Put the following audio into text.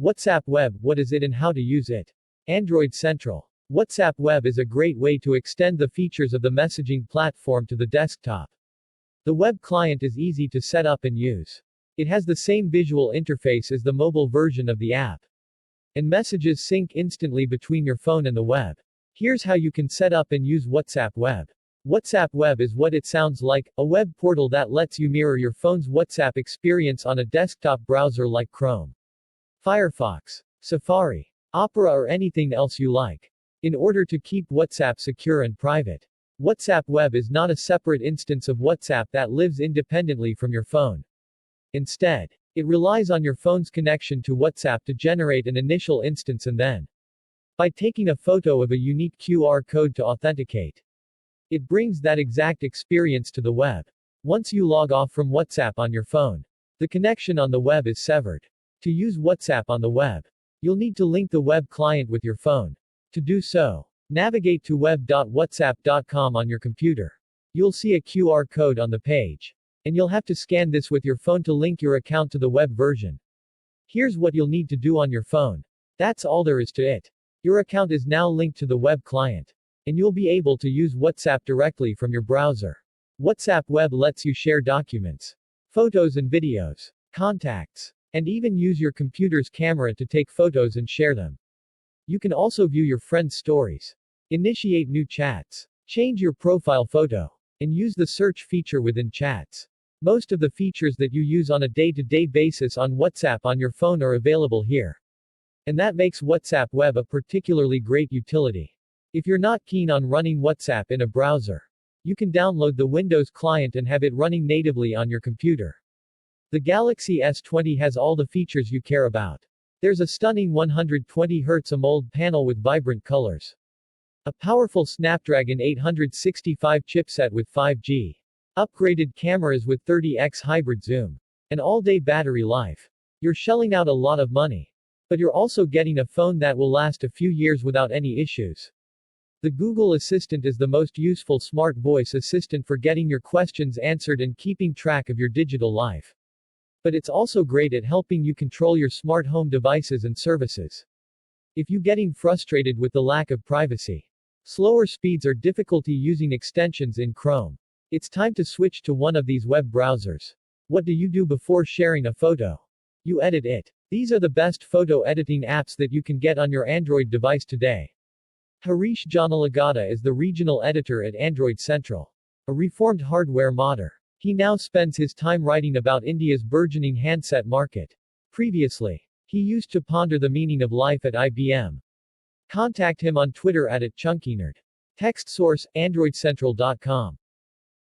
WhatsApp Web, what is it and how to use it? Android Central. WhatsApp Web is a great way to extend the features of the messaging platform to the desktop. The web client is easy to set up and use. It has the same visual interface as the mobile version of the app. And messages sync instantly between your phone and the web. Here's how you can set up and use WhatsApp Web. WhatsApp Web is what it sounds like, a web portal that lets you mirror your phone's WhatsApp experience on a desktop browser like Chrome, Firefox, Safari, Opera or anything else you like. In order to keep WhatsApp secure and private, WhatsApp Web is not a separate instance of WhatsApp that lives independently from your phone. Instead, it relies on your phone's connection to WhatsApp to generate an initial instance and then, by taking a photo of a unique QR code to authenticate, it brings that exact experience to the web. Once you log off from WhatsApp on your phone, the connection on the web is severed. To use WhatsApp on the web, you'll need to link the web client with your phone. To do so, navigate to web.whatsapp.com on your computer. You'll see a QR code on the page, and you'll have to scan this with your phone to link your account to the web version. Here's what you'll need to do on your phone. That's all there is to it. Your account is now linked to the web client, and you'll be able to use WhatsApp directly from your browser. WhatsApp Web lets you share documents, photos and videos, contacts, and even use your computer's camera to take photos and share them. You can also view your friends' stories, initiate new chats, change your profile photo, and use the search feature within chats. Most of the features that you use on a day-to-day basis on WhatsApp on your phone are available here. And that makes WhatsApp Web a particularly great utility. If you're not keen on running WhatsApp in a browser, you can download the Windows client and have it running natively on your computer. The Galaxy S20 has all the features you care about. There's a stunning 120Hz AMOLED panel with vibrant colors, a powerful Snapdragon 865 chipset with 5G, upgraded cameras with 30x hybrid zoom, and all-day battery life. You're shelling out a lot of money, but you're also getting a phone that will last a few years without any issues. The Google Assistant is the most useful smart voice assistant for getting your questions answered and keeping track of your digital life. But it's also great at helping you control your smart home devices and services. If you're getting frustrated with the lack of privacy, slower speeds or difficulty using extensions in Chrome, it's time to switch to one of these web browsers. What do you do before sharing a photo? You edit it. These are the best photo editing apps that you can get on your Android device today. Harish Janalagada is the regional editor at Android Central, a reformed hardware modder. He now spends his time writing about India's burgeoning handset market. Previously, he used to ponder the meaning of life at IBM. Contact him on Twitter at @ChunkyNerd. Text source, androidcentral.com.